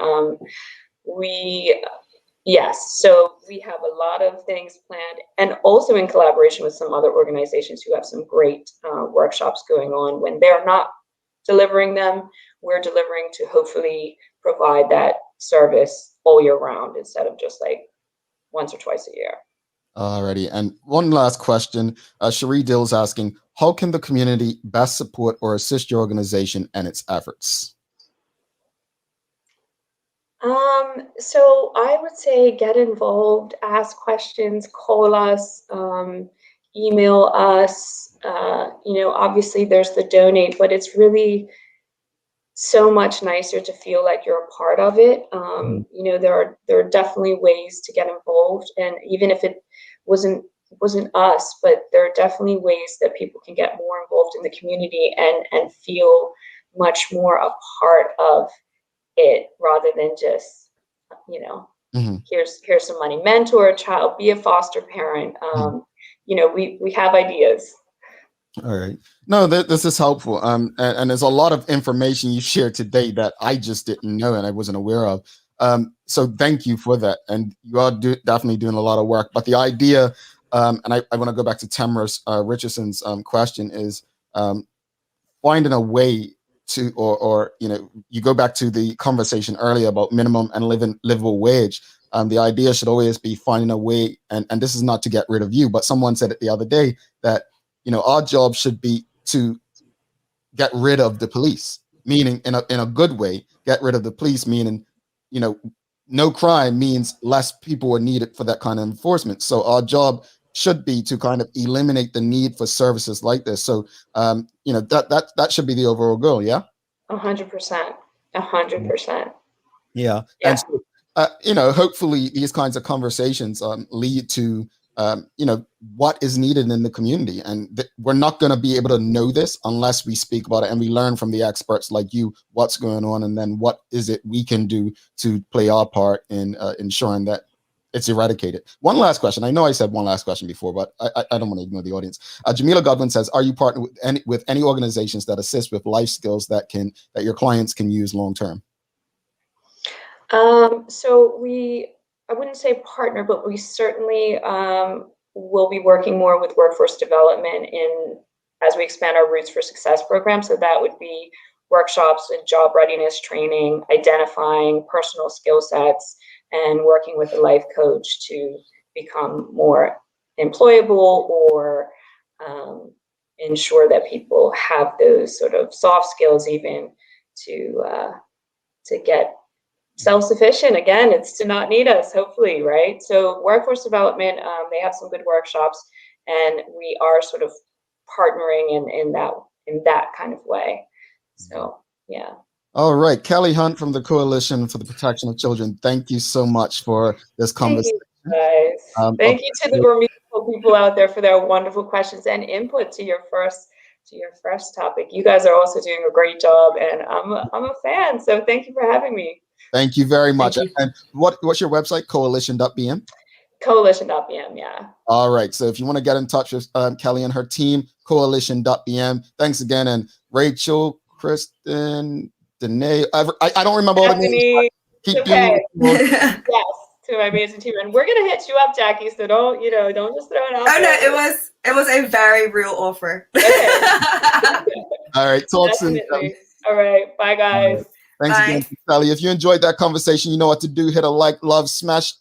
Yes, so we have a lot of things planned, and also in collaboration with some other organizations who have some great workshops going on. When they're not delivering them, we're delivering to hopefully provide that service all year round instead of just like once or twice a year. Alrighty, and one last question. Cherie Dill's asking, how can the community best support or assist your organization and its efforts? So I would say get involved, ask questions, call us, email us. Obviously there's the donate, but it's really so much nicer to feel like you're a part of it. There are definitely ways to get involved, and even if it wasn't wasn't us, but there are definitely ways that people can get more involved in the community and feel much more a part of it rather than just, here's some money, mentor a child, be a foster parent. We have ideas. All right. No, this is helpful. And there's a lot of information you shared today that I just didn't know and I wasn't aware of. So thank you for that. And you are definitely doing a lot of work. But the idea, and I want to go back to Tamara Richardson's question, is finding a way to, or you go back to the conversation earlier about minimum and livable wage. The idea should always be finding a way, and this is not to get rid of you, but someone said it the other day that our job should be to get rid of the police, meaning in a good way, get rid of the police, meaning, no crime means less people are needed for that kind of enforcement. So our job should be to kind of eliminate the need for services like this. So, that should be the overall goal. Yeah. 100%. 100%. Yeah. And so, hopefully these kinds of conversations lead to what is needed in the community. And we're not going to be able to know this unless we speak about it and we learn from the experts like you what's going on, and then what is it we can do to play our part in ensuring that it's eradicated. One last question. I know I said one last question before, but I don't want to ignore the audience. Jamila Godwin says, are you partnered with any organizations that assist with life skills that your clients can use long term? So I wouldn't say partner, but we certainly will be working more with workforce development as we expand our Roots for Success program. So that would be workshops and job readiness training, identifying personal skill sets, and working with a life coach to become more employable or ensure that people have those sort of soft skills even to get self-sufficient. Again, it's to not need us, hopefully, right? So workforce development, they have some good workshops, and we are sort of partnering in that kind of way. So yeah. All right, Kelly Hunt from the Coalition for the Protection of Children. Thank you so much for this conversation. Thank you, guys. Thank you to the Bermuda people out there for their wonderful questions and input to your first topic. You guys are also doing a great job, and I'm a fan. So thank you for having me. Thank you very much. And what's your website? Coalition.bm? Coalition.bm, yeah. All right. So if you want to get in touch with Kelly and her team, coalition.bm. Thanks again. And Rachel, Kristen, Danae, I don't remember all the names. Keep doing yes, to my amazing team. And we're gonna hit you up, Jackie. So don't just throw it out. Oh no, it was a very real offer. All right, talk soon. All right, bye guys. Thanks again, Kelly. If you enjoyed that conversation, you know what to do. Hit a like, love, smash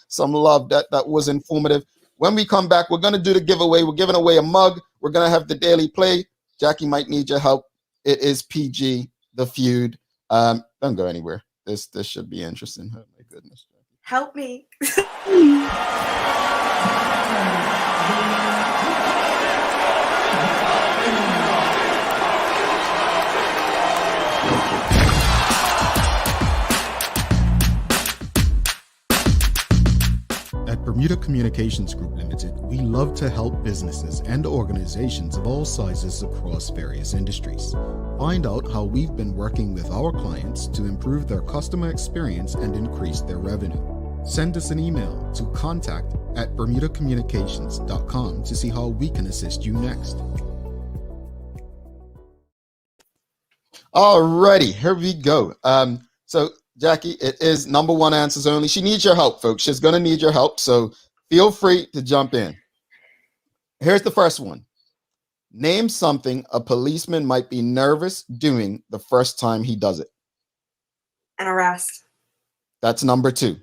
some love. That was informative. When we come back, we're gonna do the giveaway. We're giving away a mug. We're gonna have the daily play. Jackie might need your help. It is PG, The Feud. Don't go anywhere. This should be interesting. Oh my goodness. Help me. At Bermuda Communications Group Limited, we love to help businesses and organizations of all sizes across various industries. Find out how we've been working with our clients to improve their customer experience and increase their revenue. Send us an email to contact@bermudacommunications.com to see how we can assist you next. Alrighty, here we go. So Jackie, it is number one answers only. She needs your help, folks. She's going to need your help. So feel free to jump in. Here's the first one. Name something a policeman might be nervous doing the first time he does it. An arrest. That's number two.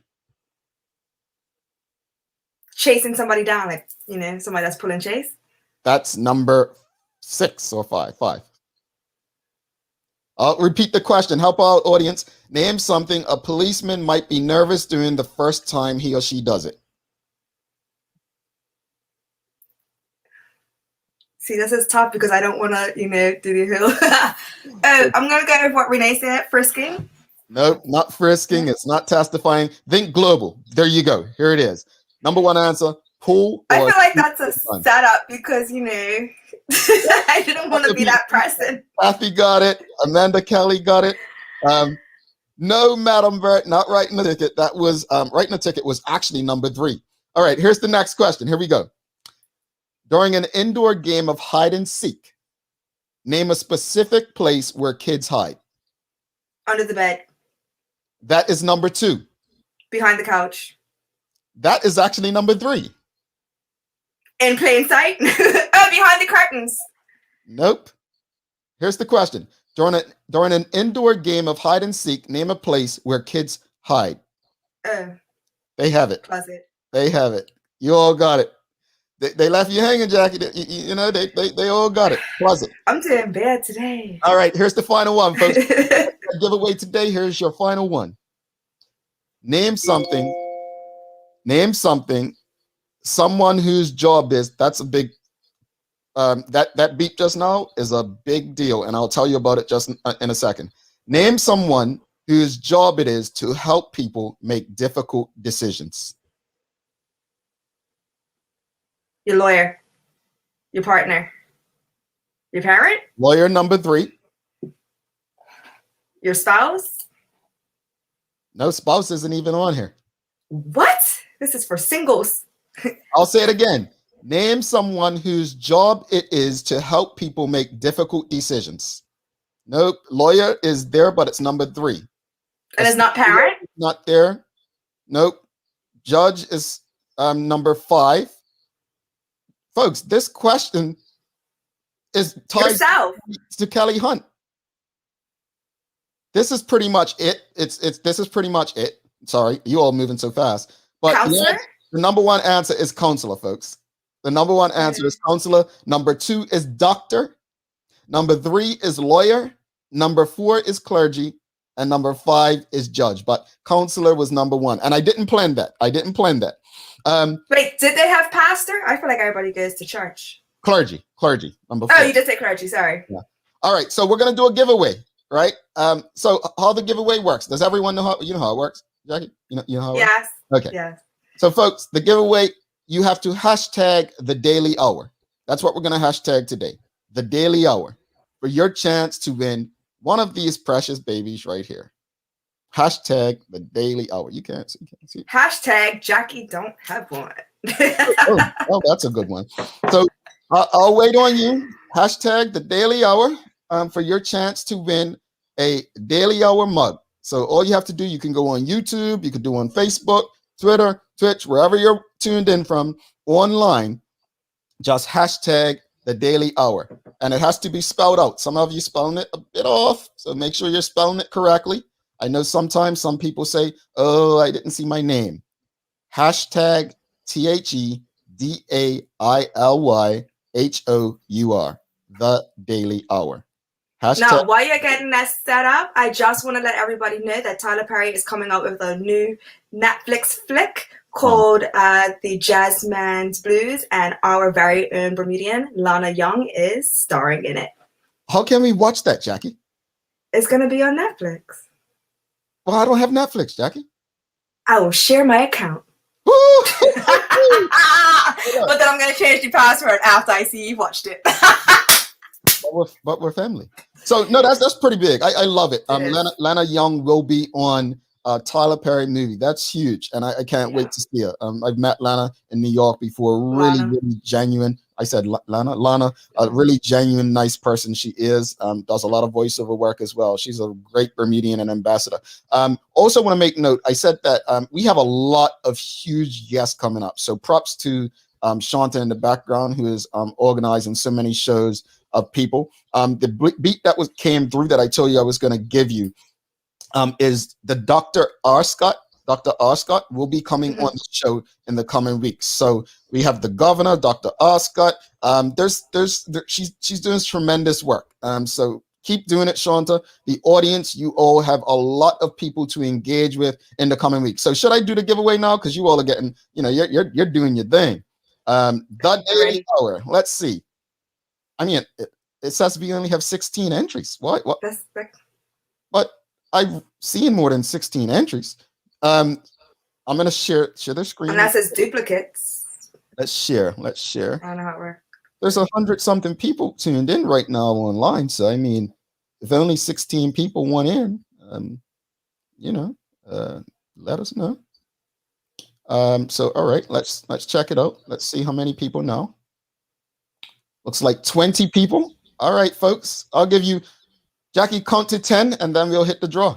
Chasing somebody down, like, somebody that's pulling chase. That's number 6 or 5. I'll repeat the question. Help our audience. Name something a policeman might be nervous doing the first time he or she does it. See, this is tough because I don't want to, do the hill. I'm going to go with what Renee said, frisking. Nope, not frisking. It's not testifying. Think global. There you go. Here it is. Number one answer, Pool. I or feel like that's a fun? setup because, I didn't want to be that person. Kathy got it. Amanda Kelly got it. No, Madam Bert, not writing the ticket. That was writing the ticket was actually number 3. All right, here's the next question. Here we go. During an indoor game of hide and seek, name a specific place where kids hide. Under the bed. That is number 2. Behind the couch. That is actually number 3. In plain sight. Behind the curtains. Nope. Here's the question. During an indoor game of hide and seek, name a place where kids hide. They have it. Closet. They have it. You all got it. They left you hanging, Jackie. They all got it. Closet. I'm doing bad today. All right, here's the final one, folks. Giveaway today. Here's your final one. Name something. Someone whose job is, that's a big, that beat just now is a big deal, and I'll tell you about it just in a second. Name someone whose job it is to help people make difficult decisions. Your lawyer. Your partner. Your parent. Lawyer number 3. Your spouse. No, spouse isn't even on here. What? This is for singles. I'll say it again. Name someone whose job it is to help people make difficult decisions. Nope. Lawyer is there, but it's number 3. And it's not parent? Not there. Nope. Judge is number 5. Folks, this question is tied to Kelly Hunt. This is pretty much it. This is pretty much it. Sorry, you all moving so fast. But counselor? The number 1 answer is counselor, folks. The number 1 answer is counselor. Number 2 is doctor. Number 3 is lawyer. Number 4 is clergy. And number 5 is judge. But counselor was number 1. And I didn't plan that. Wait, did they have pastor? I feel like everybody goes to church. Clergy. Number 4. Oh, you did say clergy. Sorry. Yeah. All right. So we're going to do a giveaway, right? So how the giveaway works. Does everyone know how it works? Jackie, you know how it works? Yes. Okay. Yes. So folks, the giveaway, you have to hashtag the daily hour. That's what we're going to hashtag today. The daily hour for your chance to win one of these precious babies right here. Hashtag the daily hour. You can't see. Hashtag Jackie don't have one. oh, that's a good one. So I'll wait on you. Hashtag the daily hour for your chance to win a daily hour mug. So all you have to do, you can go on YouTube, you can do on Facebook, Twitter, Twitch, wherever you're tuned in from online, just hashtag the daily hour. And it has to be spelled out. Some of you spelling it a bit off, so make sure you're spelling it correctly. I know sometimes some people say, oh, I didn't see my name. Hashtag TheDailYHOUR, the daily hour. Hashtag. Now, while you're getting that set up, I just want to let everybody know that Tyler Perry is coming out with a new Netflix flick called The Jasmine's Blues, and our very own Bermudian, Lana Young, is starring in it. How can we watch that, Jackie? It's going to be on Netflix. Well, I don't have Netflix, Jackie. I will share my account. But then I'm going to change the password after I see you watched it. but we're family. So no, that's pretty big. I love it. Lana Young will be on Tyler Perry movie. That's huge, and I can't wait to see her. I've met Lana in New York before. Really genuine. I said Lana, a really genuine, nice person. She is. Does a lot of voiceover work as well. She's a great Bermudian and ambassador. Also want to make note. I said that we have a lot of huge guests coming up. So props to Shanta in the background, who is organizing so many shows of people. The beat that came through that I told you I was going to give you is the Dr. R. Scott. Dr. R. Scott will be coming on the show in the coming weeks. So we have the governor, Dr. R. Scott. She's doing tremendous work. So keep doing it, Shanta. The audience, you all have a lot of people to engage with in the coming weeks. So should I do the giveaway now? Because you all are getting, you're doing your thing. The daily hour. Let's see. I mean, it says we only have 16 entries. What? But I've seen more than 16 entries. I'm going to share the screen. And that says duplicates. Let's share. Let's share. I don't know how it works. There's 100-something people tuned in right now online. So I mean, if only 16 people want in, let us know. So all right, let's check it out. Let's see how many people know. Looks like 20 people. All right, folks. I'll give you, Jackie, count to 10, and then we'll hit the draw.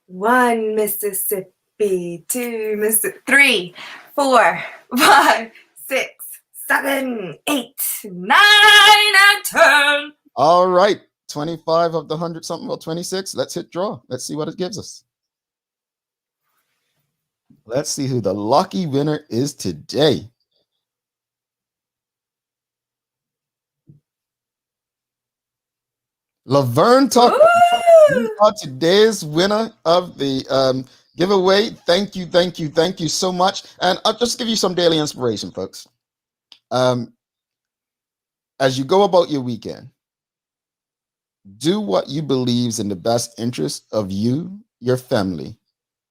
1 Mississippi, 2 Mississippi, 3, 4, 5, 6, 7, 8, 9, and 10. All right, 25 of the 100-something, or 26. Let's hit draw. Let's see what it gives us. Let's see who the lucky winner is today. Laverne Tucker, you are today's winner of the giveaway. Thank you so much. And I'll just give you some daily inspiration, folks. As you go about your weekend, do what you believe is in the best interest of you, your family,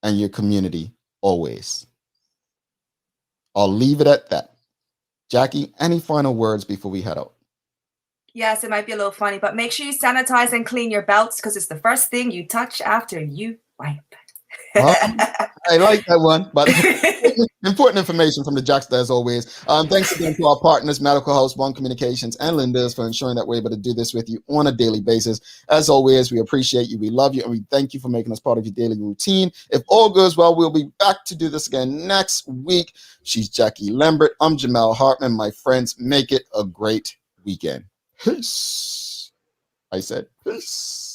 and your community always. I'll leave it at that. Jackie, any final words before we head out? Yes, it might be a little funny, but make sure you sanitize and clean your belts because it's the first thing you touch after you wipe. I like that one, but important information from the Jackster as always. Thanks again to our partners, Medical House, One Communications, and Linda's for ensuring that we're able to do this with you on a daily basis. As always, we appreciate you, we love you, and we thank you for making us part of your daily routine. If all goes well, we'll be back to do this again next week. She's Jackie Lambert. I'm Jamal Hartman. My friends, make it a great weekend. Peace. I said peace.